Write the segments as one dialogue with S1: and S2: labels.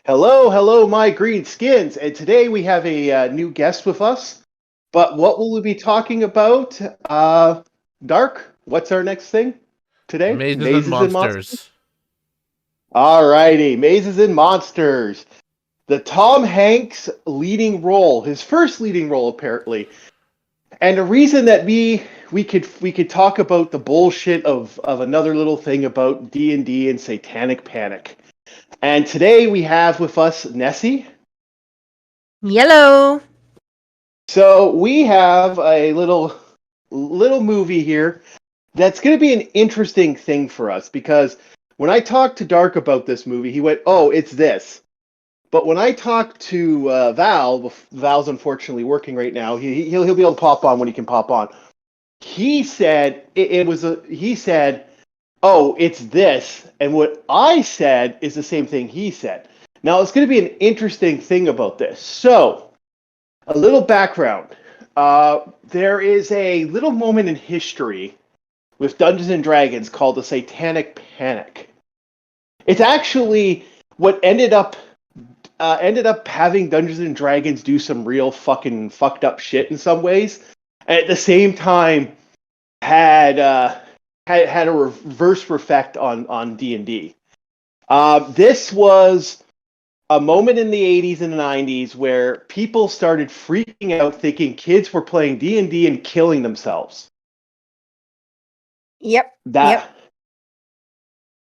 S1: Hello, hello, my green skins. And today we have a new guest with us. But what will we be talking about? Dark, what's our next thing today?
S2: Mazes and
S1: Mazes and monsters?
S2: monsters.
S1: Alrighty, Mazes and Monsters. The Tom Hanks leading role, his first leading role apparently. And the reason that we could talk about the bullshit of another little thing about D&D and Satanic Panic. And today we have with us Nessie.
S3: Yellow.
S1: So we have a little movie here that's going to be an interesting thing for us because when I talked to Dark about this movie, he went, "Oh, it's this." But when I talked to Val's unfortunately working right now. He'll be able to pop on when he can pop on. He said it was a. He said, "Oh, it's this," and what I said is the same thing he said. Now it's going to be an interesting thing about this. So a little background. There is a little moment in history with Dungeons and Dragons called the Satanic Panic. It's actually what ended up having Dungeons and Dragons do some real fucking fucked up shit in some ways, and at the same time had a reverse effect on D&D. This was a moment in the 80s and the 90s where people started freaking out thinking kids were playing D&D and killing themselves.
S3: Yep.
S1: That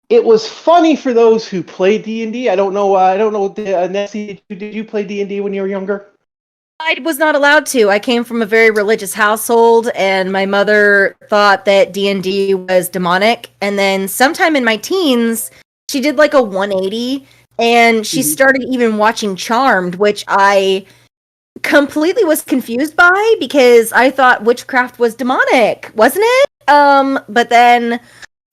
S1: It was funny for those who played D&D. I don't know Nessie, did you play D&D when you were younger?
S3: I was not allowed to. I came from a very religious household, and my mother thought that D&D was demonic. And then sometime in my teens, she did like a 180, and she started even watching Charmed, which I completely was confused by because I thought witchcraft was demonic, wasn't it? But then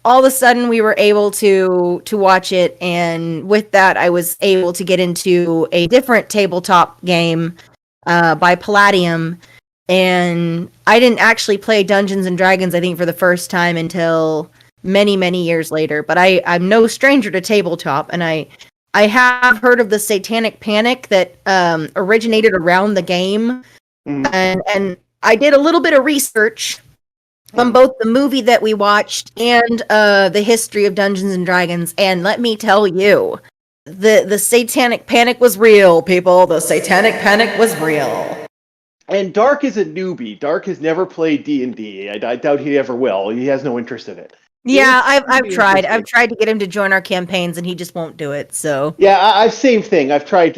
S3: all of a sudden we were able to watch it, and with that I was able to get into a different tabletop game by Palladium, and I didn't actually play Dungeons and Dragons I think for the first time until many years later. But I'm no stranger to tabletop, and I have heard of the Satanic Panic that originated around the game. And I did a little bit of research on both the movie that we watched and the history of Dungeons and Dragons, and let me tell you, the Satanic Panic was real, people. The Satanic Panic was real.
S1: And Dark is a newbie. Dark has never played D&D. I doubt he ever will. He has no interest in it.
S3: Yeah, I've tried. I've tried to get him to join our campaigns, and he just won't do it. So
S1: yeah, I've same thing. I've tried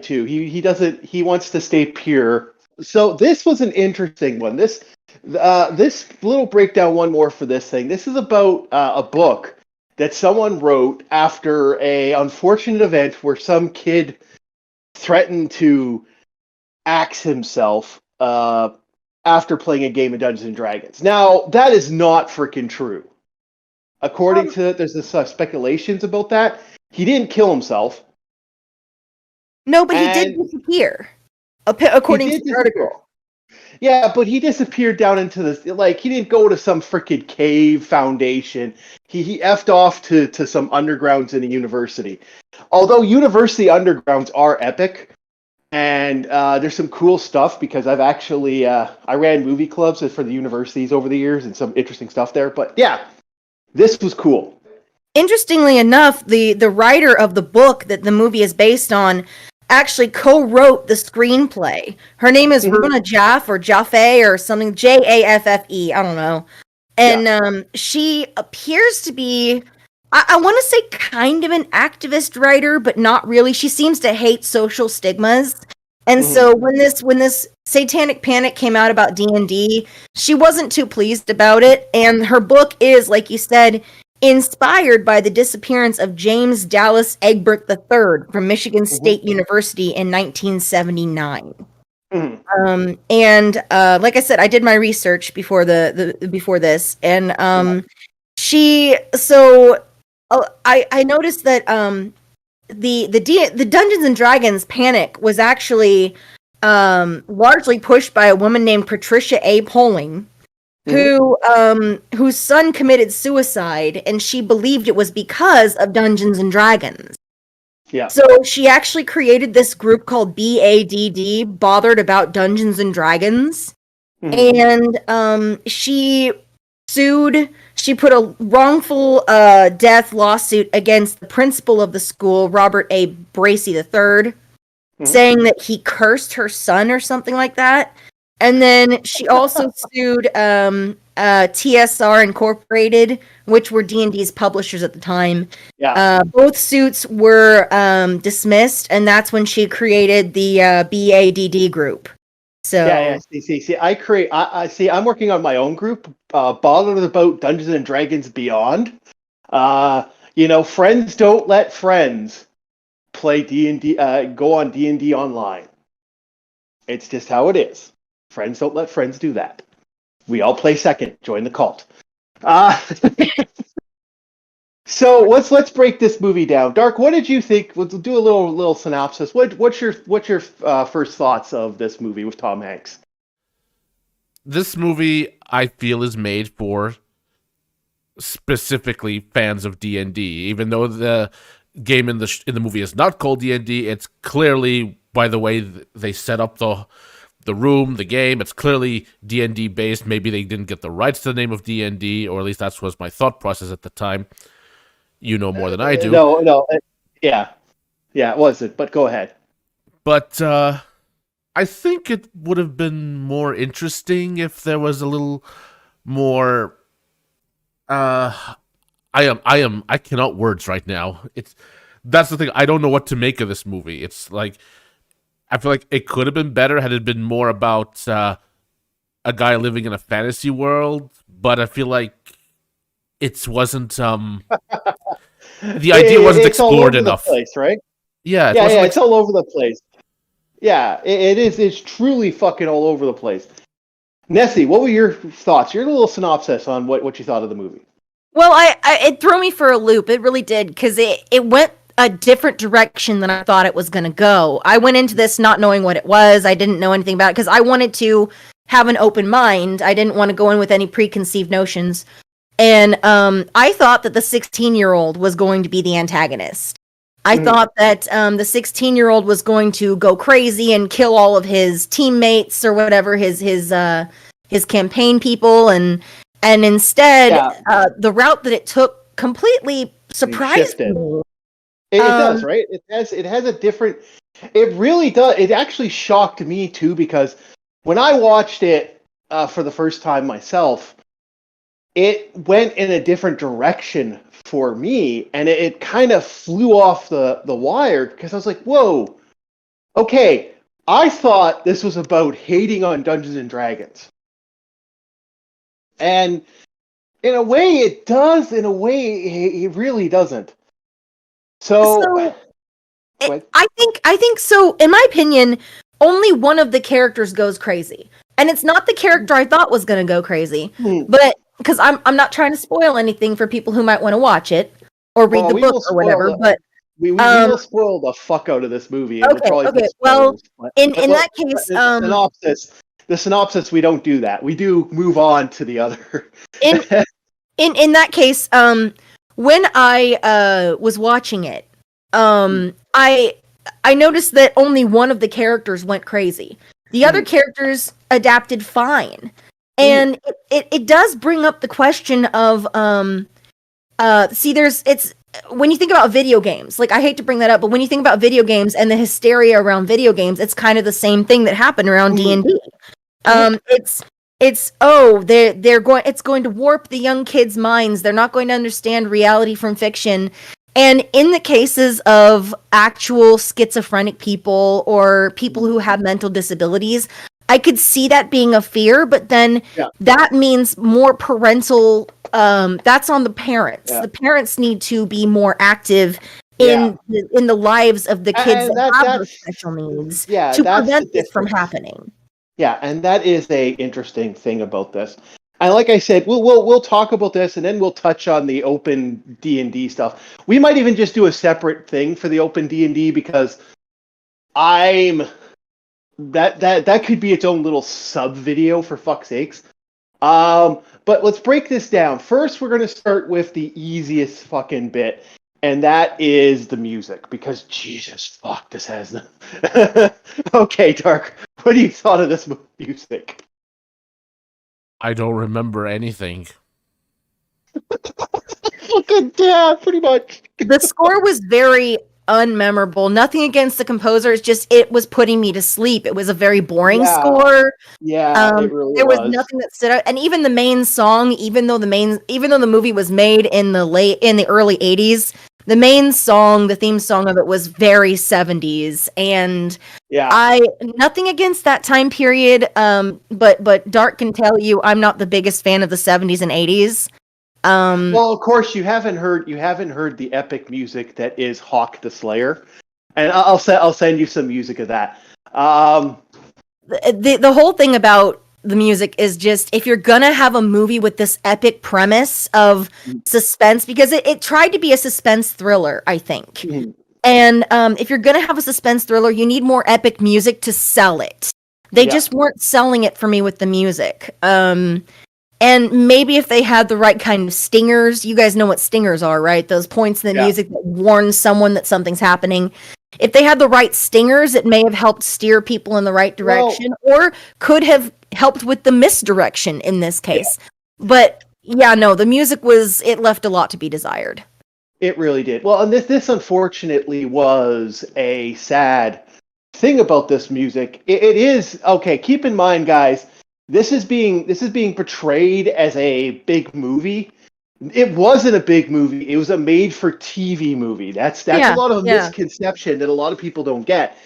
S1: too. He doesn't. He wants to stay pure. So this was an interesting one. This little breakdown. One more for this thing. This is about a book that someone wrote after a unfortunate event where some kid threatened to axe himself after playing a game of Dungeons and Dragons. Now that is not freaking true. According to there's this speculations about that. He didn't kill himself.
S3: No, but he did disappear. According to the article.
S1: Yeah, but he disappeared down into this. Like, he didn't go to some freaking cave foundation. He effed off to some undergrounds in a university. Although university undergrounds are epic, and there's some cool stuff because I've actually I ran movie clubs for the universities over the years and some interesting stuff there. But yeah, this was cool.
S3: Interestingly enough, the writer of the book that the movie is based on actually co-wrote the screenplay. Her name is Runa Jaff or Jaffe or something, Jaffe. I don't know. And she appears to be, I want to say, kind of an activist writer, but not really. She seems to hate social stigmas. And so when this Satanic Panic came out about D&D, she wasn't too pleased about it. And her book is, like you said, inspired by the disappearance of James Dallas Egbert III from Michigan State University in 1979. And like I said, I did my research before before this, and I noticed that the Dungeons and Dragons Panic was actually largely pushed by a woman named Patricia A. Poling, whose son committed suicide, and she believed it was because of Dungeons and Dragons.
S1: Yeah.
S3: So she actually created this group called BADD, Bothered About Dungeons and Dragons.
S1: Mhm.
S3: And she sued, she put a wrongful death lawsuit against the principal of the school, Robert A. Bracey III,
S1: Mhm.
S3: saying that he cursed her son or something like that. And then she also sued TSR Incorporated, which were D&D's publishers at the time.
S1: Yeah.
S3: Both suits were dismissed, and that's when she created the BADD group.
S1: Yeah.
S3: So,
S1: See. I see. I'm working on my own group, bothered about Dungeons and Dragons Beyond. Friends don't let friends play D&D. Go on D&D online. It's just how it is. Friends don't let friends do that. We all play second. Join the cult. Uh, so let's break this movie down. Dark, what did you think? We'll do a little synopsis. What's your first thoughts of this movie with Tom Hanks?
S2: This movie, I feel, is made for specifically fans of D&D. Even though the game in the movie is not called D&D, it's clearly, by the way they set up the room, the game, it's clearly D&D based. Maybe they didn't get the rights to the name of D&D, or at least that was my thought process at the time. You know more than I do.
S1: No, yeah, it wasn't. But go ahead.
S2: But I think it would have been more interesting if there was a little more. I cannot words right now. That's the thing. I don't know what to make of this movie. It's like I feel like it could have been better had it been more about a guy living in a fantasy world, but I feel like it wasn't. The idea wasn't
S1: It's all
S2: explored
S1: over the
S2: enough.
S1: place, right?
S2: Yeah, it
S1: Yeah,
S2: wasn't.
S1: it's all over the place. Yeah, it is. It's truly fucking all over the place. Nessie, what were your thoughts? Your little synopsis on what you thought of the movie.
S3: well, it threw me for a loop. It really did, because it went a different direction than I thought it was going to go. I went into this not knowing what it was. I didn't know anything about it because I wanted to have an open mind. I didn't want to go in with any preconceived notions. And I thought that the 16-year-old was going to be the antagonist. I thought that the 16-year-old was going to go crazy and kill all of his teammates or whatever, his campaign people, and instead, the route that it took completely surprised
S1: Shifted.
S3: me.
S1: It does, right? It has a different. It really does. It actually shocked me too, because when I watched it for the first time myself, it went in a different direction for me, and it kind of flew off the wire, because I was like, whoa, okay, I thought this was about hating on Dungeons and Dragons. And in a way it does, in a way it really doesn't. So
S3: I think so. In my opinion, only one of the characters goes crazy, and it's not the character I thought was going to go crazy. But because I'm not trying to spoil anything for people who might want to watch it or read the book or whatever. But
S1: we will spoil the fuck out of this movie. And
S3: okay. Well, in that case,
S1: the synopsis, we don't do that. We do move on to the other.
S3: in that case, when I was watching it, I noticed that only one of the characters went crazy. The other characters adapted fine. And it does bring up the question of it's when you think about video games, like I hate to bring that up, but when you think about video games and the hysteria around video games, it's kind of the same thing that happened around D&D. It's going to warp the young kids' minds. They're not going to understand reality from fiction. And in the cases of actual schizophrenic people or people who have mental disabilities, I could see that being a fear, but then that means more parental, that's on the parents. The parents need to be more active in the lives of the kids that have those special needs to prevent this from happening.
S1: Yeah, and that is a interesting thing about this. And like I said, we'll talk about this, and then we'll touch on the open D&D stuff. We might even just do a separate thing for the open D&D, because that could be its own little sub video, for fuck's sakes. But let's break this down. First, we're going to start with the easiest fucking bit. and that is the music. Because Jesus fuck, this has okay, Dark. What do you thought of this music?
S2: I don't remember anything.
S1: Fucking yeah, pretty much.
S3: The score was very unmemorable. Nothing against the composer, it's just it was putting me to sleep. It was a very boring
S1: Yeah.
S3: score.
S1: Yeah, it really
S3: There was nothing that stood out, and even the main song, even though the movie was made in the early 80s, the main song, the theme song of it was very 70s, and
S1: yeah.
S3: nothing against that time period, but Dark can tell you I'm not the biggest fan of the 70s and 80s.
S1: Well, of course, you haven't heard the epic music that is Hawk the Slayer, and I'll send you some music of that.
S3: The whole thing about the music is just, if you're gonna have a movie with this epic premise of suspense, because it tried to be a suspense thriller, I think.
S1: Mm-hmm.
S3: And if you're gonna have a suspense thriller, you need more epic music to sell it. They just weren't selling it for me with the music. And maybe if they had the right kind of stingers, you guys know what stingers are, right? Those points in the music that warn someone that something's happening. If they had the right stingers, it may have helped steer people in the right direction, or could have helped with the misdirection in this case. Yeah. But yeah, no, the music it left a lot to be desired.
S1: It really did. Well, and this unfortunately was a sad thing about this music. It is okay. Keep in mind, guys, this is being portrayed as a big movie. It wasn't a big movie. It was a made-for-TV movie. That's a lot of misconception that a lot of people don't get.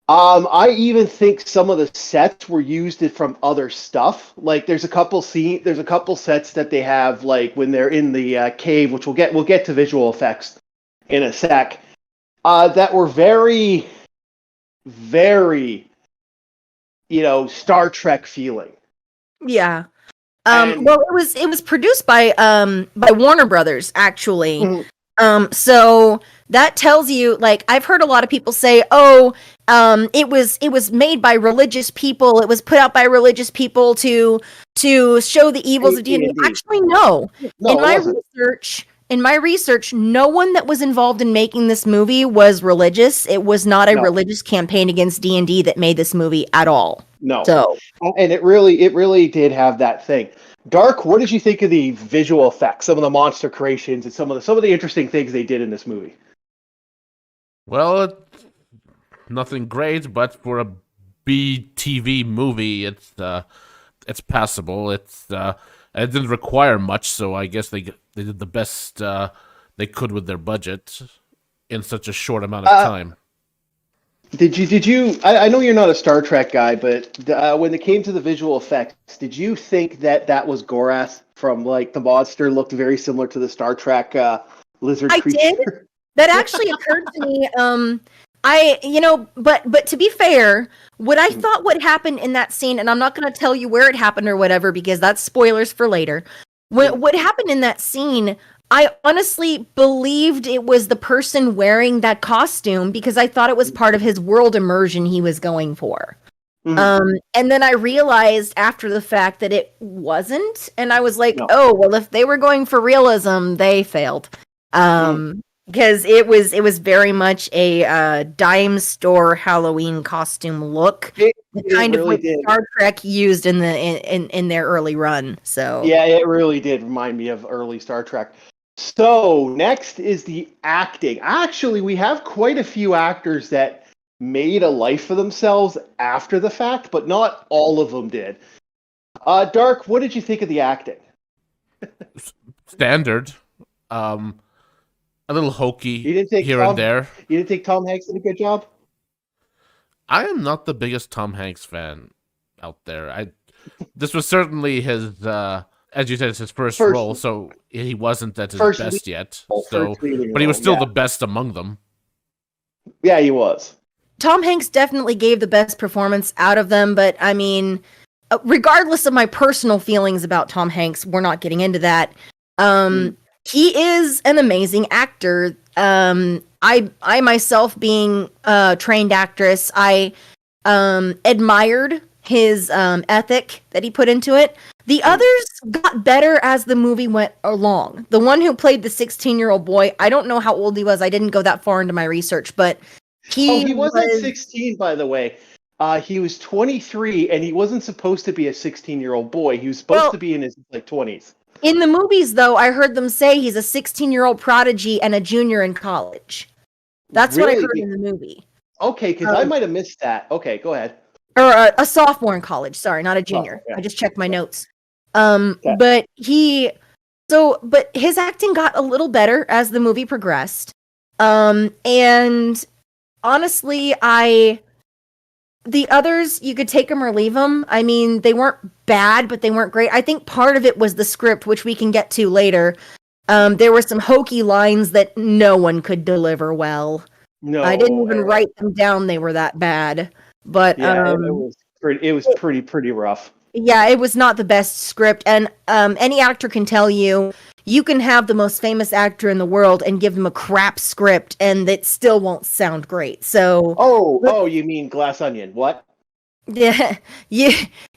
S1: I even think some of the sets were used from other stuff. Like there's a couple sets that they have, like when they're in the cave, which we'll get to visual effects in a sec. That were very, very, Star Trek feeling.
S3: Yeah. Well, it was produced by Warner Brothers, actually. Mm-hmm. So that tells you, like, I've heard a lot of people say, it was made by religious people. It was put out by religious people to show the evils of D&D. Actually, no. In my research, no one that was involved in making this movie was religious. It was not a religious campaign against D&D that made this movie at all.
S1: No. So, and it really did have that thing. Dark, what did you think of the visual effects, some of the monster creations, and some of the interesting things they did in this movie?
S2: Well, nothing great, but for a B-TV movie, it's passable. It didn't require much, so I guess they did the best they could with their budget in such a short amount of time.
S1: Did you? I know you're not a Star Trek guy, but when it came to the visual effects, did you think that was Gorath from, like, the monster looked very similar to the Star Trek lizard creature? I did.
S3: That actually occurred to me. But to be fair, what I thought would happen in that scene, and I'm not going to tell you where it happened or whatever, because that's spoilers for later. What happened in that scene, I honestly believed it was the person wearing that costume, because I thought it was part of his world immersion he was going for. Mm-hmm. And then I realized after the fact that it wasn't, and I was like, oh, well, if they were going for realism, they failed. Because it was very much a dime store Halloween costume look, kind of what Star Trek used in their early run. So
S1: yeah, it really did remind me of early Star Trek. So next is the acting. Actually, we have quite a few actors that made a life for themselves after the fact, but not all of them did. Dark, what did you think of the acting?
S2: Standard. A little hokey here and there.
S1: You didn't think Tom Hanks did a good job?
S2: I am not the biggest Tom Hanks fan out there. This was certainly his, as you said, it's his first role, so he wasn't at his best yet. But he was still the best among them.
S1: Yeah, he was.
S3: Tom Hanks definitely gave the best performance out of them, but I mean, regardless of my personal feelings about Tom Hanks, we're not getting into that. He is an amazing actor. I myself, being a trained actress, I admired his ethic that he put into it. The others got better as the movie went along. The one who played the 16-year-old boy, I don't know how old he was. I didn't go that far into my research, but
S1: He wasn't 16, by the way. He was 23, and he wasn't supposed to be a 16-year-old boy. He was supposed to be in his 20s.
S3: In the movies, though, I heard them say he's a 16-year-old prodigy and a junior in college. That's what I heard in the movie.
S1: Okay, because I might have missed that. Okay, go ahead.
S3: Or a sophomore in college. Sorry, not a junior. I just checked my notes. But but his acting got a little better as the movie progressed. And honestly, the others, you could take them or leave them. I mean, they weren't bad, but they weren't great. I think part of it was the script, which we can get to later. There were some hokey lines that no one could deliver well. No, I didn't even write them down. They were that bad. But
S1: yeah, it was pretty rough.
S3: Yeah, it was not the best script, and any actor can tell you, you can have the most famous actor in the world and give them a crap script, and it still won't sound great. So,
S1: you mean Glass Onion? What?
S3: Yeah,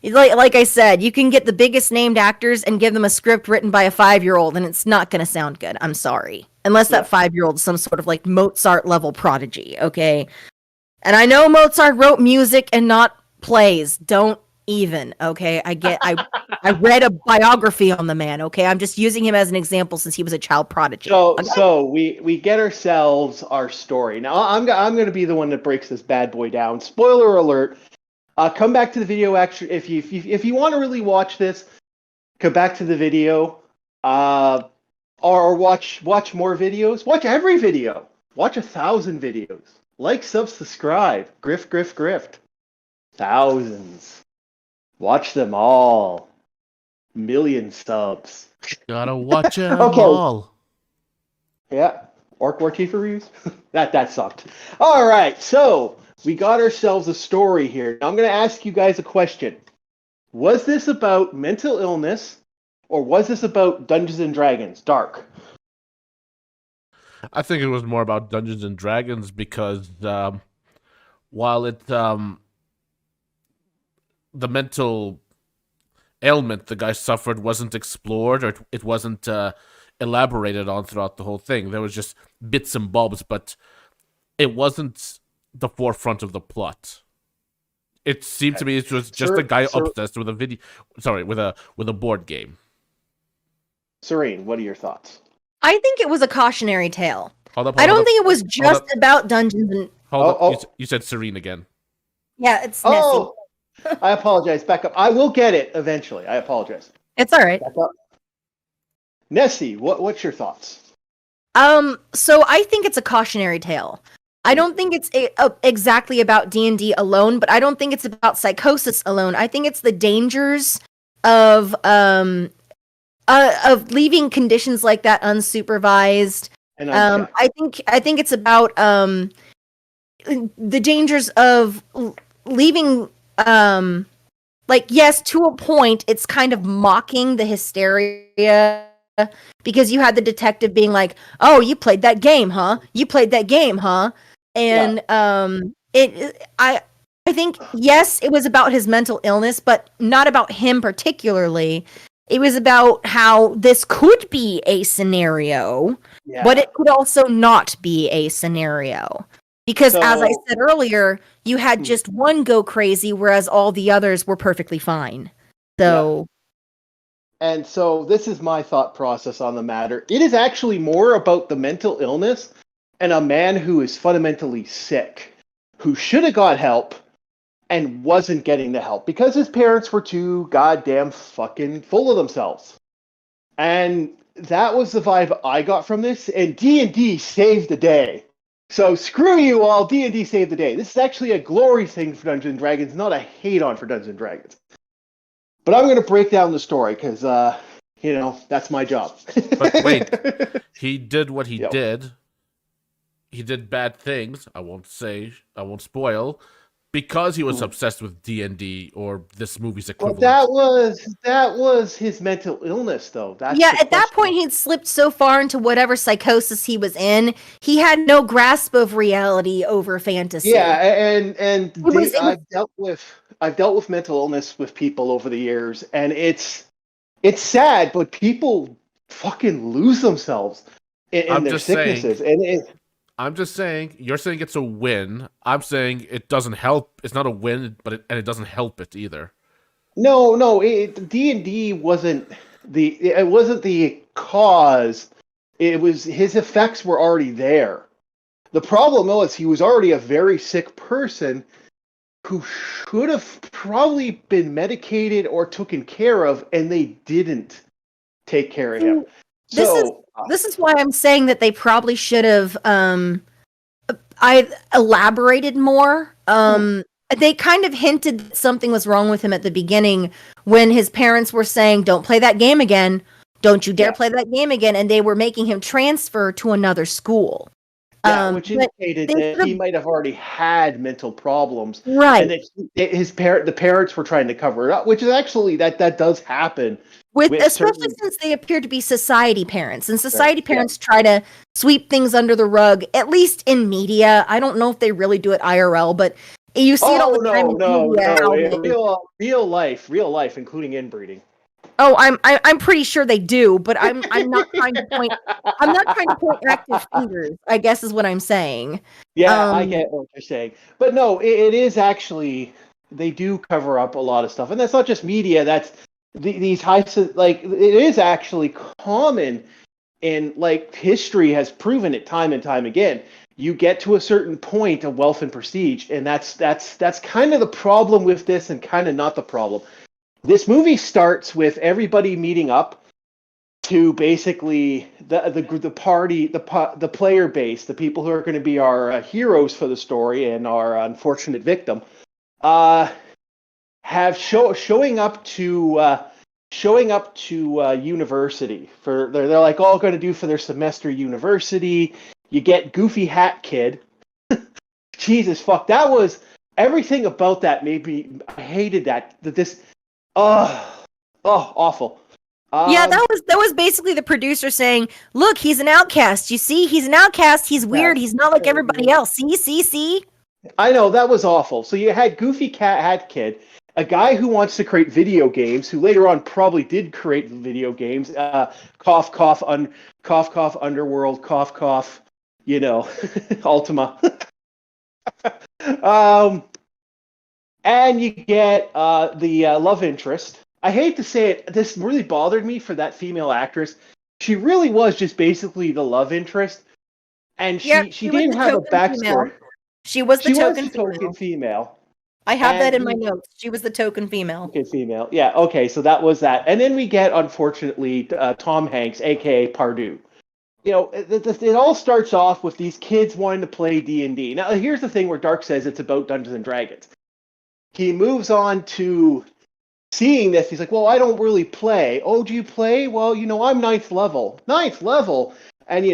S3: like I said, you can get the biggest named actors and give them a script written by a 5-year-old, and it's not going to sound good. I'm sorry, unless that 5-year-old is some sort of like Mozart level prodigy. Okay, and I know Mozart wrote music and not plays. Don't even, okay? I read a biography on the man, okay? I'm just using him as an example since he was a child prodigy.
S1: So we get ourselves our story. Now I'm going to be the one that breaks this bad boy down. Spoiler alert. Come back to the video actually if you want to really watch this, come back to the video. Or watch more videos. Watch every video. Watch 1,000 videos. Like, subscribe. Grift. Thousands. Watch them all. Million subs.
S2: Gotta watch them all.
S1: Yeah. Orc War Tifa reviews? that sucked. All right. So we got ourselves a story here. Now I'm going to ask you guys a question. Was this about mental illness or was this about Dungeons and Dragons? Dark.
S2: I think it was more about Dungeons and Dragons because while it the mental ailment the guy suffered wasn't explored or it wasn't elaborated on throughout the whole thing. There was just bits and bobs, but it wasn't the forefront of the plot. It seemed to me it was just a guy obsessed with with a board game.
S1: Serene, what are your thoughts?
S3: I think it was a cautionary tale.
S2: I don't
S3: think it was just about dungeons and...
S2: Hold up. You said Serene again.
S3: Yeah, it's Nessie.
S1: I apologize. Back up. I will get it eventually. I apologize.
S3: It's all right.
S1: Nessie, what's your thoughts?
S3: So I think it's a cautionary tale. I don't think it's exactly about D&D alone, but I don't think it's about psychosis alone. I think it's the dangers of leaving conditions like that unsupervised. And I think it's about the dangers of leaving. Yes, to a point, it's kind of mocking the hysteria because you had the detective being like, "Oh, you played that game, huh? You played that game, huh?" And I think yes, it was about his mental illness, but not about him particularly. It was about how this could be a scenario, but it could also not be a scenario. Because as I said earlier, you had just one go crazy, whereas all the others were perfectly fine. So...
S1: Yeah. And so this is my thought process on the matter. It is actually more about the mental illness and a man who is fundamentally sick, who should have got help and wasn't getting the help because his parents were too goddamn fucking full of themselves. And that was the vibe I got from this, and D&D saved the day. So screw you all, D&D saved the day. This is actually a glory thing for Dungeons & Dragons, not a hate-on for Dungeons & Dragons. But I'm going to break down the story, because, that's my job.
S2: But wait, he did what he did. He did bad things, I won't spoil, because he was obsessed with D&D or this movie's equivalent.
S1: Well, that was his mental illness, though.
S3: At that point, he'd slipped so far into whatever psychosis he was in, he had no grasp of reality over fantasy.
S1: Yeah, and I've dealt with mental illness with people over the years, and it's it's sad, but people fucking lose themselves in
S2: I'm
S1: their
S2: just saying.
S1: sicknesses, and
S2: I'm just saying. You're saying it's a win. I'm saying it doesn't help. It's not a win, but it doesn't help it either.
S1: no, D&D wasn't the cause. It was his effects were already there. The problem was he was already a very sick person who should have probably been medicated or taken care of, and they didn't take care of him.
S3: This is
S1: So
S3: this is why I'm saying that they probably should have I elaborated more. They kind of hinted that something was wrong with him at the beginning when his parents were saying, "Don't play that game again. Don't you dare play that game again," and they were making him transfer to another school.
S1: which indicated that he might have already had mental problems,
S3: right?
S1: And that the parents were trying to cover it up, which is actually that does happen.
S3: Especially since they appear to be society parents, and society parents try to sweep things under the rug, at least in media. I don't know if they really do it IRL, but you see it all the time in media.
S1: Real life, including inbreeding.
S3: Oh, I'm pretty sure they do, but I'm not trying to point active fingers, I guess is what I'm saying.
S1: Yeah, I get what you're saying, but no, it is actually they do cover up a lot of stuff, and that's not just media. That's these it is actually common, and like history has proven it time and time again. You get to a certain point of wealth and prestige, and that's kind of the problem with this, and kind of not the problem. This movie starts with everybody meeting up to basically the party, the player base, the people who are going to be our heroes for the story and our unfortunate victim, showing up to university for they're like all going to do for their semester university. You get Goofy Hat Kid. Jesus fuck, that was everything about that made me. I hated that this. Awful.
S3: Yeah, that was basically the producer saying, "Look, he's an outcast. You see, he's an outcast. He's weird. He's not like everybody else. See."
S1: I know that was awful. So you had Goofy Hat Kid, a guy who wants to create video games, who later on probably did create video games. Cough, cough, Underworld. Cough, cough. Ultima. And you get the love interest. I hate to say it, this really bothered me for that female actress. She really was just basically the love interest, and she didn't have a backstory.
S3: Female. She was the token
S1: female.
S3: I have that in my notes. She was the token female.
S1: Okay, female. Yeah, okay, so that was that. And then we get, unfortunately, Tom Hanks, a.k.a. Pardue. It all starts off with these kids wanting to play D&D. Now, here's the thing where Dark says it's about Dungeons & Dragons. He moves on to seeing this. He's like, well, I don't really play. Oh, do you play? Well, I'm ninth level. Ninth level? And,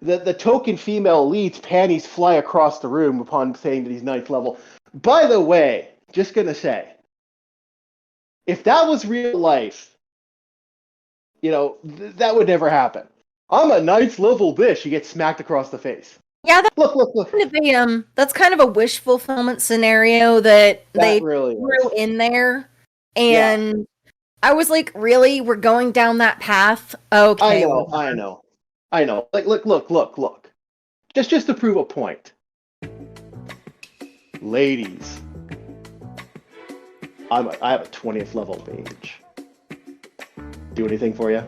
S1: the token female lead's panties fly across the room upon saying that he's ninth level. By the way, just going to say, if that was real life, that would never happen. I'm a ninth level bitch. You get smacked across the face.
S3: Yeah,
S1: look.
S3: That's kind of a wish fulfillment scenario that they
S1: really
S3: threw in there. And I was like, really? We're going down that path? Okay.
S1: I know. Like, look. Just to prove a point. Ladies, I have a 20th level mage. Do anything for you?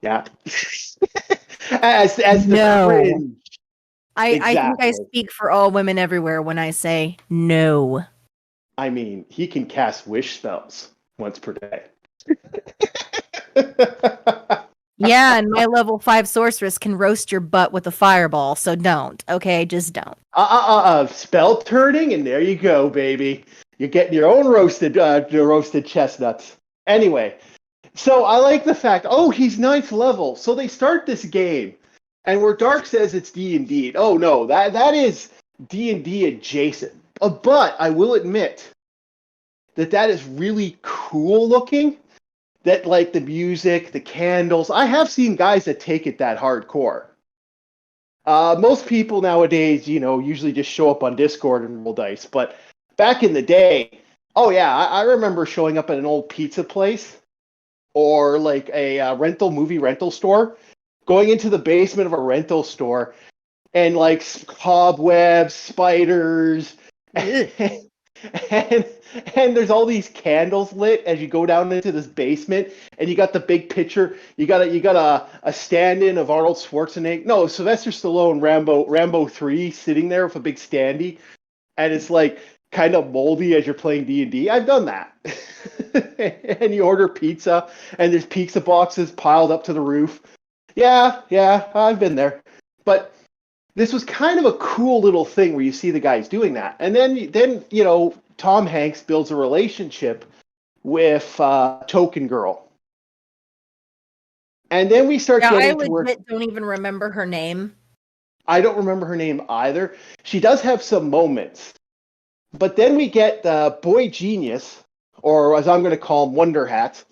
S1: Yeah. as the cringe.
S3: I think I speak for all women everywhere when I say no.
S1: I mean, he can cast wish spells once per day.
S3: Yeah, and my level 5 sorceress can roast your butt with a fireball, so don't. Okay, just don't.
S1: Spell turning, and there you go, baby. You're getting your own roasted chestnuts. Anyway, so I like the fact, he's 9th level. So they start this game, and where Dark says it's D&D. Oh no, that is D&D adjacent. But I will admit that is really cool looking. That, like, the music, the candles. I have seen guys that take it that hardcore. Most people nowadays, usually just show up on Discord and roll dice. But back in the day, Oh yeah, I remember showing up at an old pizza place or like a movie rental store, going into the basement of a rental store and like cobwebs, spiders,
S3: Ugh.
S1: and and there's all these candles lit as you go down into this basement, and you got the big picture. You got a stand-in of Arnold Schwarzenegger, no, Sylvester Stallone, Rambo 3 sitting there with a big standee, and it's like kind of moldy as you're playing D&D. I've done that. And you order pizza, and there's pizza boxes piled up to the roof. Yeah, I've been there. But this was kind of a cool little thing where you see the guys doing that. And then Tom Hanks builds a relationship with Token Girl. And then we start
S3: Yeah, I
S1: getting to where
S3: legit don't even remember her name.
S1: I don't remember her name either. She does have some moments. But then we get Boy Genius, or as I'm going to call him, Wonder Hats.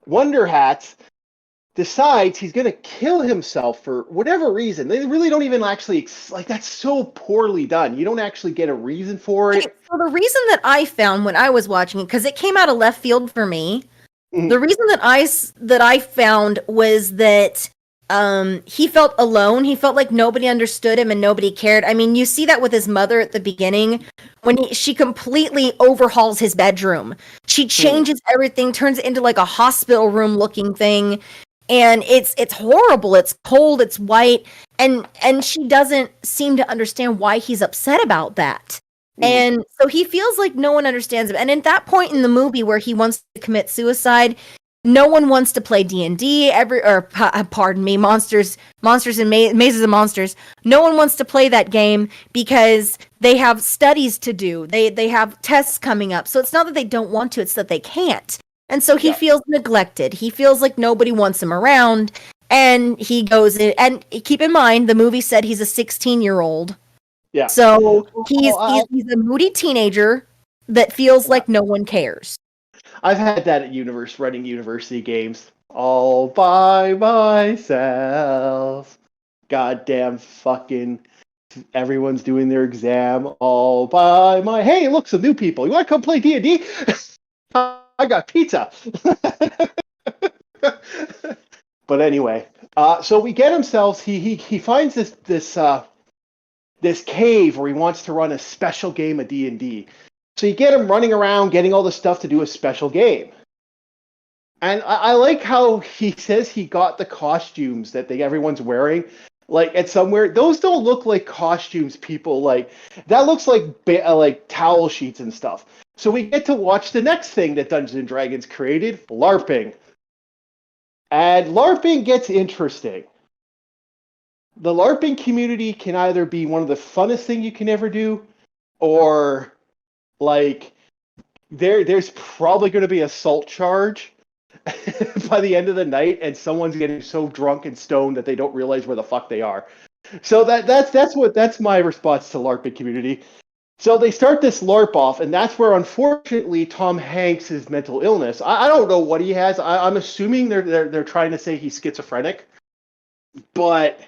S1: Wonder Hats decides he's going to kill himself for whatever reason. They really don't even actually, like, that's so poorly done. You don't actually get a reason for it.
S3: Okay, so the reason that I found when I was watching it, because it came out of left field for me, the reason that I found was that he felt alone. He felt like nobody understood him and nobody cared. I mean, you see that with his mother at the beginning when she completely overhauls his bedroom. She changes everything, turns it into like a hospital room looking thing. And it's horrible. It's cold. It's white, and she doesn't seem to understand why he's upset about that. And so he feels like no one understands him. And at that point in the movie where he wants to commit suicide, no one wants to play D&D. Pardon me, Monsters and Mazes and Monsters. No one wants to play that game because they have studies to do. They have tests coming up. So it's not that they don't want to; it's that they can't. And so he feels neglected. He feels like nobody wants him around. And he goes in, and keep in mind, the movie said he's a 16-year-old.
S1: Yeah.
S3: So he's a moody teenager that feels like no one cares.
S1: I've had that at running university games. All by myself. Goddamn fucking everyone's doing their exam all by my. Hey, look, some new people. You want to come play D&D? I got pizza. But anyway, so we get himself. He finds this cave where he wants to run a special game of D&D. So you get him running around, getting all the stuff to do a special game. And I like how he says he got the costumes that everyone's wearing. Like at somewhere, those don't look like costumes people like. That looks like towel sheets and stuff. So we get to watch the next thing that Dungeons & Dragons created, LARPing. And LARPing gets interesting. The LARPing community can either be one of the funnest thing you can ever do, or like there's probably going to be an assault charge by the end of the night, and someone's getting so drunk and stoned that they don't realize where the fuck they are. So that's my response to LARPing community. So they start this LARP off, and that's where, unfortunately, Tom Hanks' mental illness. I don't know what he has. I'm assuming they're trying to say he's schizophrenic, but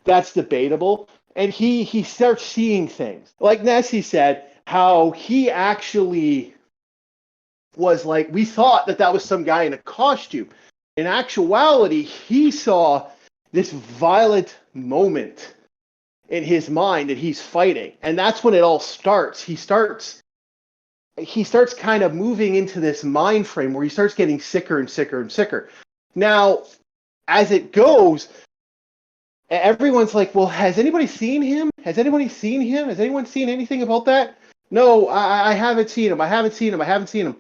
S1: that's debatable. And he starts seeing things, like Nessie said, how he actually was like, we thought that was some guy in a costume. In actuality, he saw this violent moment in his mind that he's fighting, and that's when it all starts. He starts kind of moving into this mind frame where he starts getting sicker and sicker and sicker. Now, as it goes, everyone's like, well, has anybody seen him? Has anyone seen anything about that? No, I haven't seen him. I haven't seen him.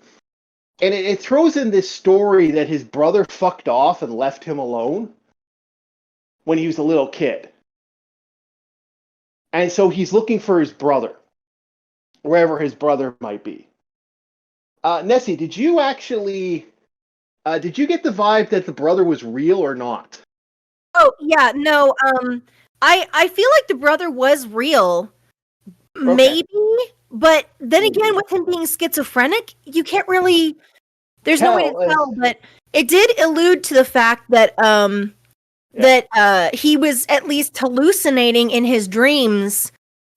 S1: And it throws in this story that his brother fucked off and left him alone when he was a little kid. And so he's looking for his brother, wherever his brother might be. Nessie, did you get the vibe that the brother was real or not?
S3: Oh, yeah, no, I feel like the brother was real, maybe, but then again, with him being schizophrenic, you can't really, there's no way to tell, but it did allude to the fact that, that he was at least hallucinating in his dreams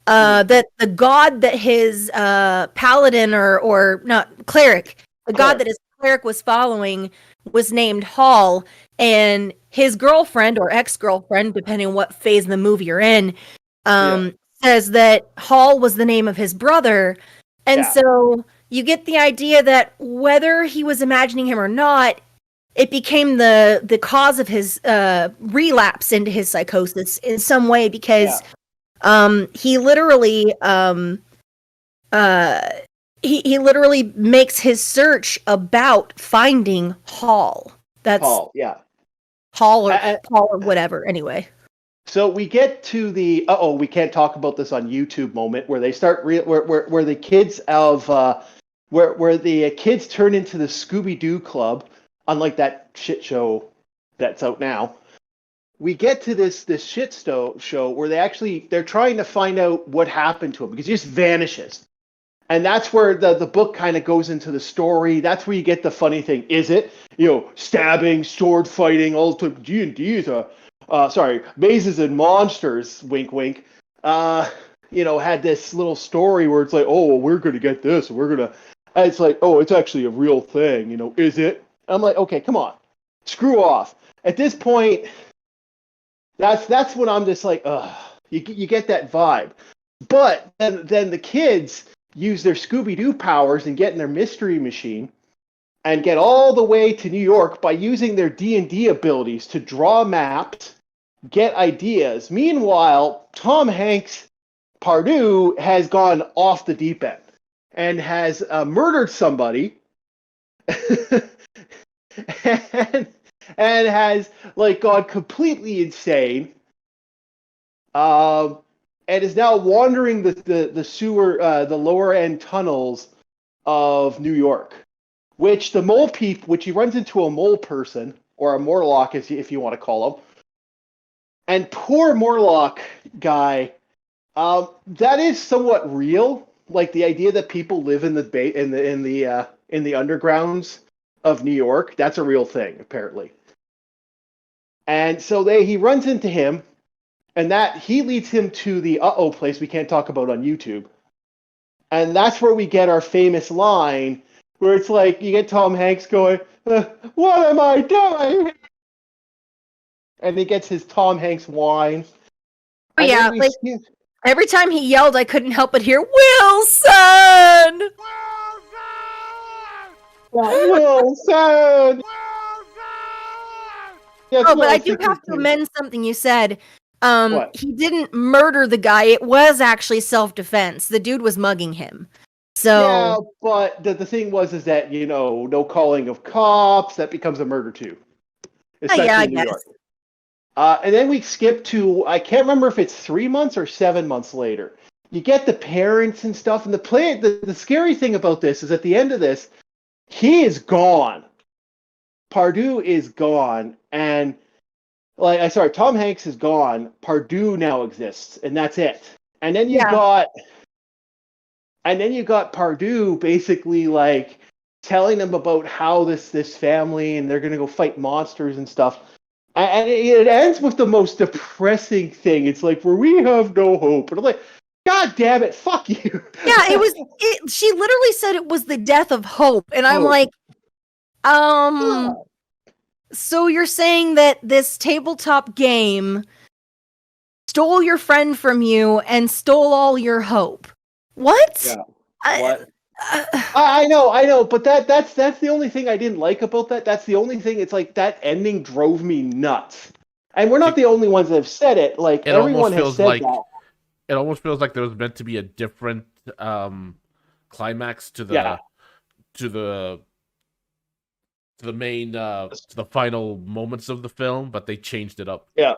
S3: that the god that his paladin or not cleric, the god
S1: Cleric.
S3: that his cleric was following was named Hall, and his girlfriend or ex-girlfriend, depending on what phase of the movie you're in, says that Hall was the name of his brother. And so you get the idea that whether he was imagining him or not, it became the cause of his relapse into his psychosis in some way, because he literally he literally makes his search about finding Hall. That's
S1: Paul, yeah.
S3: Hall or Paul or whatever. Anyway.
S1: So we get to the we can't talk about this on YouTube moment where they start where the kids of where the kids turn into the Scooby Doo Club, unlike that shit show that's out now. We get to this shit show where they're trying to find out what happened to him because he just vanishes, and that's where the book kind of goes into the story. That's where you get the funny thing. Is it stabbing, sword fighting, all the D&D is a Mazes and Monsters, wink, wink, had this little story where it's like, oh, well, we're going to get this. And it's like, oh, it's actually a real thing. Is it? I'm like, okay, come on. Screw off. At this point, that's when I'm just like, ugh. You get that vibe. But then the kids use their Scooby-Doo powers and get in their mystery machine and get all the way to New York by using their D&D abilities to draw maps, get ideas. Meanwhile, Tom Hanks' Pardue has gone off the deep end and has murdered somebody and has gone completely insane and is now wandering the sewer, the lower end tunnels of New York. Which he runs into a mole person, or a Morlock, if you want to call him. And poor Morlock guy, that is somewhat real. Like the idea that people live in the undergrounds of New York, that's a real thing, apparently. And so he runs into him, and that he leads him to the place we can't talk about on YouTube. And that's where we get our famous line, where it's like, you get Tom Hanks going, what am I doing? And he gets his Tom Hanks whine.
S3: Oh, yeah, every time he yelled, I couldn't help but hear, Wilson!
S1: Wilson! Yes,
S3: but I do have to amend something you said. He didn't murder the guy. It was actually self-defense. The dude was mugging him. So
S1: yeah, but the thing is that no calling of cops, that becomes a murder too, especially in New York. And then we skip to, I can't remember if it's 3 months or 7 months later. You get the parents and stuff, and the scary thing about this is at the end of this, he is gone. Pardue is gone, and Tom Hanks is gone. Pardue now exists, and that's it. And then you got Pardue basically telling them about how this family and they're gonna go fight monsters and stuff. And it ends with the most depressing thing. It's like, where we have no hope. And I'm like, God damn it, fuck you.
S3: Yeah, she literally said it was the death of hope. And I'm like, so you're saying that this tabletop game stole your friend from you and stole all your hope? What?
S1: Yeah. What? I know, but that's the only thing I didn't like about that. That's the only thing. It's like that ending drove me nuts. And we're not the only ones that have said it. Like everyone has said that.
S2: It almost feels like there was meant to be a different climax to the main to the final moments of the film, but they changed it up.
S1: Yeah.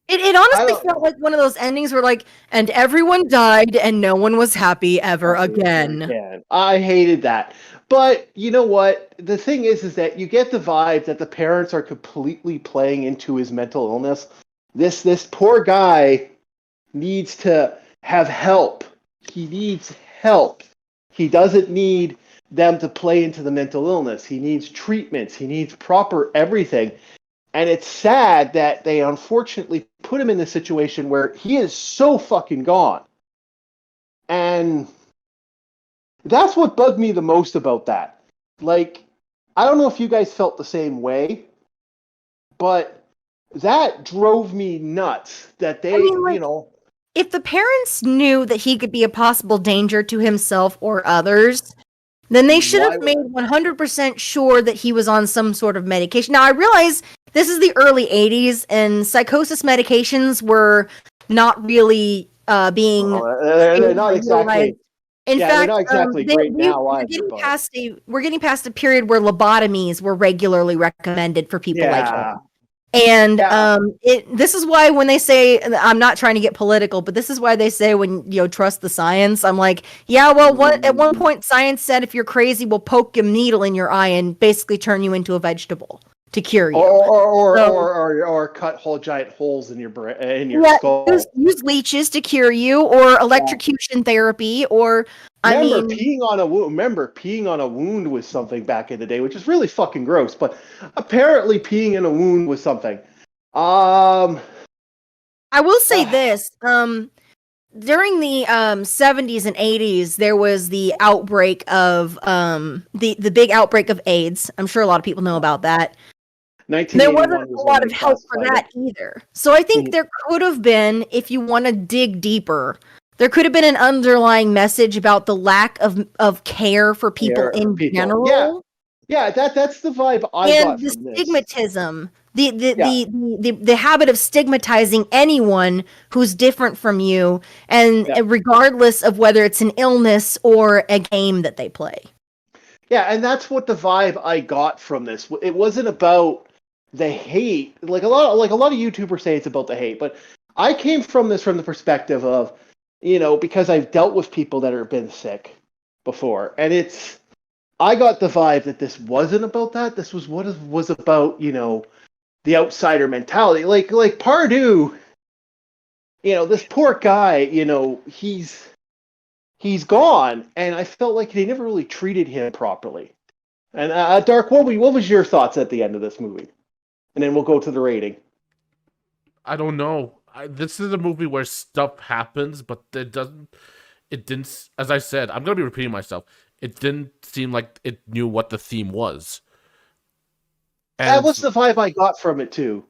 S3: It honestly felt like one of those endings where and everyone died and no one was happy ever again.
S1: I hated that. But you know what? The thing is that you get the vibe that the parents are completely playing into his mental illness. This poor guy needs to have help. He needs help. He doesn't need them to play into the mental illness. He needs treatments. He needs proper everything. And it's sad that they unfortunately put him in this situation where he is so fucking gone. And that's what bugged me the most about that. Like, I don't know if you guys felt the same way, but that drove me nuts that they,
S3: I mean, like, if the parents knew that he could be a possible danger to himself or others, then they should have made 100% sure that he was on some sort of medication. Now, I realize this is the early 80s, and psychosis medications were not really being
S1: they're not exactly.
S3: In fact,
S1: they're not exactly great now
S3: we're
S1: either.
S3: Getting past a period where lobotomies were regularly recommended for people like him. And this is why when they say, I'm not trying to get political, but this is why they say when trust the science. I'm like, yeah, well, at one point science said if you're crazy, we'll poke a needle in your eye and basically turn you into a vegetable to cure you,
S1: or cut whole giant holes in your skull.
S3: Use leeches to cure you, or electrocution therapy, or
S1: peeing on a wound was something back in the day, which is really fucking gross. But apparently, peeing in a wound was something. I
S3: will say this. During the 70s and 80s, there was the outbreak of the big outbreak of AIDS. I'm sure a lot of people know about that. There wasn't a lot of help for that either. So I think there could have been, if you want to dig deeper, there could have been an underlying message about the lack of care for people in general.
S1: Yeah, that's the vibe I got from this.
S3: Stigmatism, the habit of stigmatizing anyone who's different from you, and regardless of whether it's an illness or a game that they play.
S1: Yeah, and that's what the vibe I got from this. It wasn't about the hate, like a lot of YouTubers say it's about the hate, but I came from this from the perspective of, because I've dealt with people that have been sick before, and I got the vibe that this wasn't about that. This was what it was about, the outsider mentality. Like Pardue, this poor guy, he's gone, and I felt like they never really treated him properly. And Dark, what was your thoughts at the end of this movie? And then we'll go to the rating.
S2: I don't know. This is a movie where stuff happens, but it didn't, as I said, I'm going to be repeating myself. It didn't seem like it knew what the theme was.
S1: And that was the vibe I got from it, too.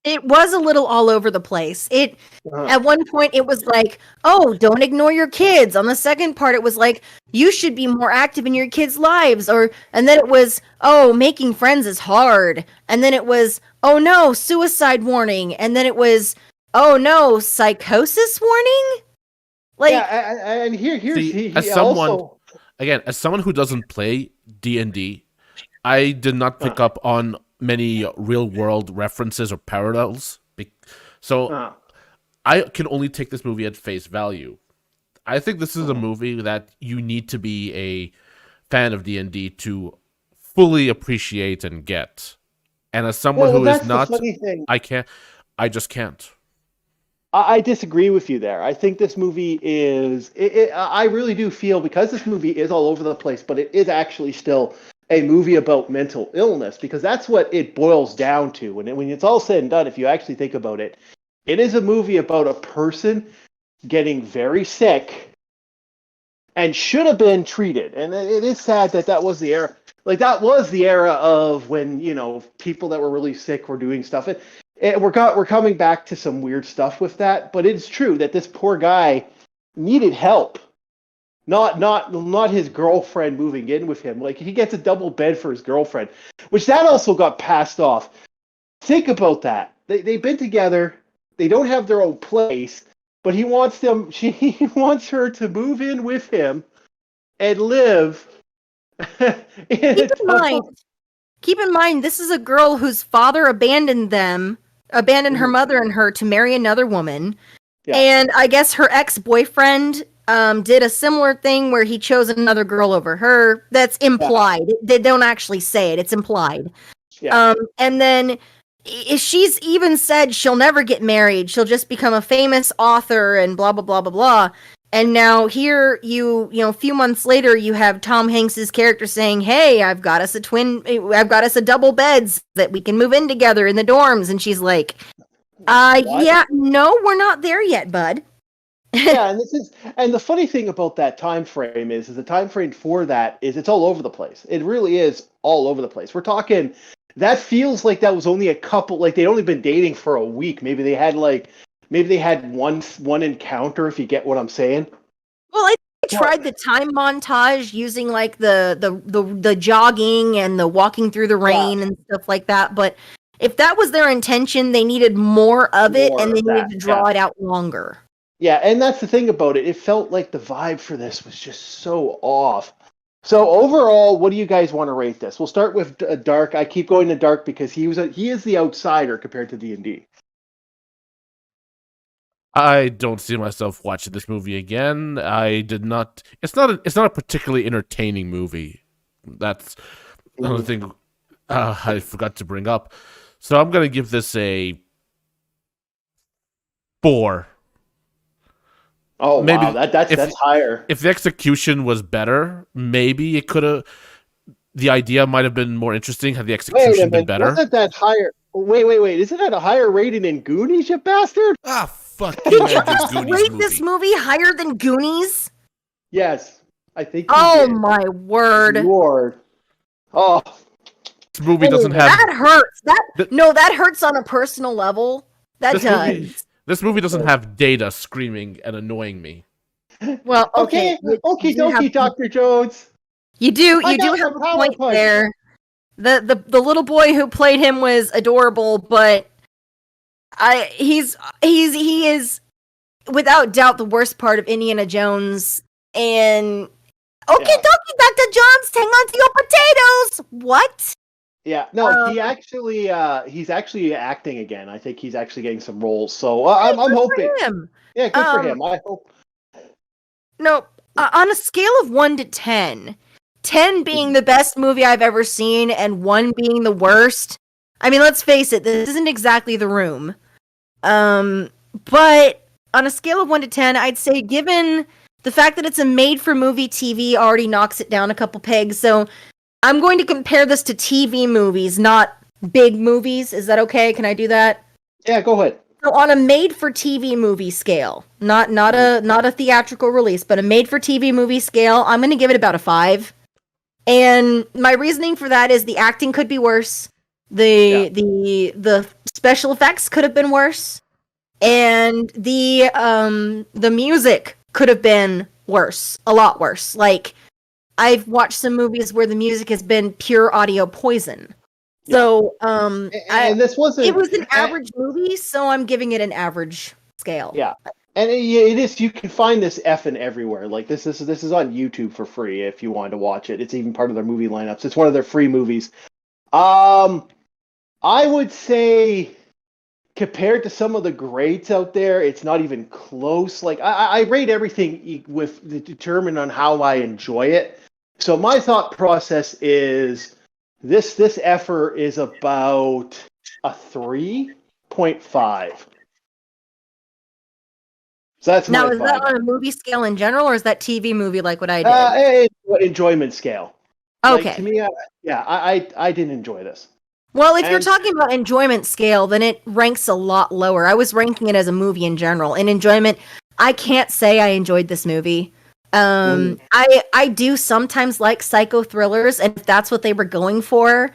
S3: It was a little all over the place. At one point, it was like, oh, don't ignore your kids. On the second part, it was like, you should be more active in your kids' lives. And then it was, oh, making friends is hard. And then it was, oh no, suicide warning. And then it was, oh no, psychosis warning?
S1: And here's
S2: as someone who doesn't play D&D, I did not pick up on many real world references or parallels. So I can only take this movie at face value. I think this is a movie that you need to be a fan of D&D to fully appreciate and get. And as someone who is not, I just can't.
S1: I disagree with you there. I think this movie is, I really do feel, because this movie is all over the place, but it is actually still a movie about mental illness, because that's what it boils down to. When it's all said and done, if you actually think about it, it is a movie about a person getting very sick and should have been treated. And it is sad that was the era. Like, that was the era of when, people that were really sick were doing stuff. And we're coming back to some weird stuff with that, but it's true that this poor guy needed help. Not his girlfriend moving in with him. Like, he gets a double bed for his girlfriend, which that also got passed off. Think about that. They've been together. They don't have their own place, but he wants her to move in with him and live.
S3: Keep in mind, this is a girl whose father abandoned her mother and her to marry another woman. Yeah. And I guess her ex-boyfriend did a similar thing where he chose another girl over her. That's implied. Yeah. They don't actually say it. It's implied. Yeah. And then she's even said she'll never get married. She'll just become a famous author and blah, blah, blah, blah, blah. And now here a few months later, you have Tom Hanks's character saying, hey, I've got us a double beds that we can move in together in the dorms. And she's like, yeah, no, we're not there yet, bud.
S1: Yeah, and the funny thing about that time frame is the time frame for that is it's all over the place. It really is all over the place. We're talking that feels like that was only a couple, like they'd only been dating for a week. Maybe they had one encounter, if you get what I'm saying.
S3: Well, I
S1: What?
S3: tried the time montage using like the jogging and the walking through the
S1: Yeah,
S3: rain and stuff like that, but if that was their intention, they needed more of it
S1: more
S3: and they
S1: of that.
S3: needed to
S1: Yeah.
S3: draw it out longer.
S1: Yeah, and that's the thing about it. It felt like the vibe for this was just so off. So overall, what do you guys want to rate this? We'll start with Dark. I keep going to Dark because he is the outsider compared to D&D.
S2: I don't see myself watching this movie again. I did not. It's not a particularly entertaining movie. That's another thing I forgot to bring up. So I'm gonna give this a 4.
S1: Oh
S2: Maybe
S1: wow, that's higher.
S2: if the execution was better, maybe it could have. The idea might have been more interesting had the
S1: Wait a
S2: execution been
S1: minute,
S2: better.
S1: wasn't that higher? Wait, isn't that a higher rating than Goonies, you bastard?
S2: Ah, fuck you
S3: Did you
S2: and your
S3: just
S2: Goonies
S3: rate
S2: movie.
S3: this movie higher than Goonies?
S1: Yes, I think you
S3: Oh
S1: did.
S3: my word.
S1: Lord. Oh,
S2: This movie doesn't
S1: anyway.
S2: have
S3: That hurts.
S2: Th-
S3: That hurts on a personal level. That
S2: this
S3: does.
S2: movie. This movie doesn't have Data screaming and annoying me.
S3: Well, okay.
S1: Okay,
S3: You have-
S1: dokie, Dr. Jones.
S3: You do
S1: I got
S3: have
S1: some
S3: a
S1: power
S3: point
S1: punch.
S3: there. The little boy who played him was adorable, but he is without doubt the worst part of Indiana Jones. And okay,
S1: Yeah.
S3: dokie, Dr. Jones, hang on to your potatoes. What?
S1: Yeah, no, he's actually acting again. I think he's actually getting some roles. So I'm
S3: Good for
S1: hoping.
S3: him.
S1: Yeah, good for
S3: Um,
S1: him. I hope.
S3: No, on a scale of 1 to 10, 10 being the best movie I've ever seen and 1 being the worst. I mean, let's face it, this isn't exactly The Room. But on a scale of 1 to 10, I'd say given the fact that it's a made-for-movie TV already knocks it down a couple pegs. So I'm going to compare this to TV movies, not big movies. Is that okay? Can I do that?
S1: Yeah, go ahead.
S3: So on a made-for-TV movie scale, not a theatrical release, but a made-for-TV movie scale, I'm going to give it about a 5. And my reasoning for that is the acting could be worse, the special effects could have been worse, and the music could have been worse, a lot worse. Like I've watched some movies where the music has been pure audio poison. So,
S1: And this wasn't.
S3: it was an average movie, so I'm giving it an average scale.
S1: Yeah, and it is. You can find this effing everywhere. Like this is on YouTube for free if you want to watch it. It's even part of their movie lineups. It's one of their free movies. I would say compared to some of the greats out there, it's not even close. Like I rate everything with determined on how I enjoy it. So my thought process is this effort is about a 3.5. So that's
S3: Now,
S1: my
S3: is that
S1: thought.
S3: on a movie scale in general, or is that TV movie like what I did?
S1: Enjoyment scale. Like,
S3: Okay.
S1: to me, I didn't enjoy this.
S3: Well, if you're
S1: And-
S3: talking about enjoyment scale, then it ranks a lot lower. I was ranking it as a movie in general. In enjoyment, I can't say I enjoyed this movie. I do sometimes like psycho thrillers, and if that's what they were going for,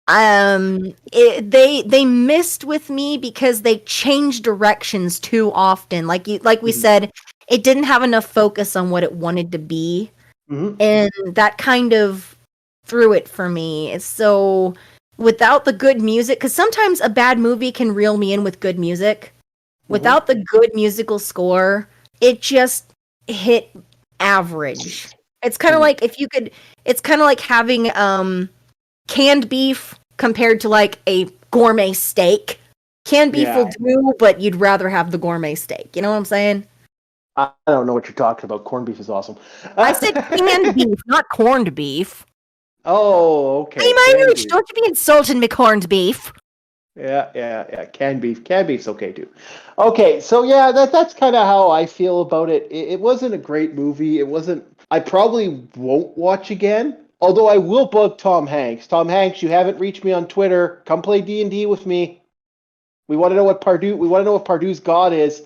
S3: they missed with me because they changed directions too often. Like we said, it didn't have enough focus on what it wanted to be, and that kind of threw it for me. So without the good music, because sometimes a bad movie can reel me in with good music. Without the good musical score, it just hit average. It's kind of like it's kind of like having canned beef compared to like a gourmet steak. Canned beef will do, but you'd rather have the gourmet steak. You know what I'm saying?
S1: I don't know what you're talking about. Corned beef is awesome.
S3: I said canned beef, not corned beef.
S1: Oh, okay.
S3: I'm
S1: Canned
S3: Irish.
S1: beef.
S3: Don't you be insulting me, corned beef.
S1: Yeah. Canned beef's okay too. Okay, so yeah, that's kind of how I feel about it. It wasn't a great movie. It wasn't. I probably won't watch again. Although I will bug Tom Hanks. Tom Hanks, you haven't reached me on Twitter. Come play D&D with me. We want to know what Pardue's god is.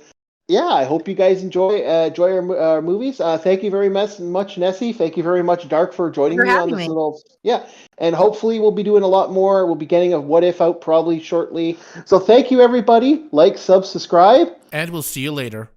S1: yeah, I hope you guys enjoy our movies. Thank you very much, Nessie. Thank you very much, Dark, for joining
S3: For
S1: me on
S3: having
S1: this
S3: me.
S1: little. Yeah, and hopefully we'll be doing a lot more. We'll be getting a What If out probably shortly. So thank you, everybody. Like, subscribe.
S4: And we'll see you later.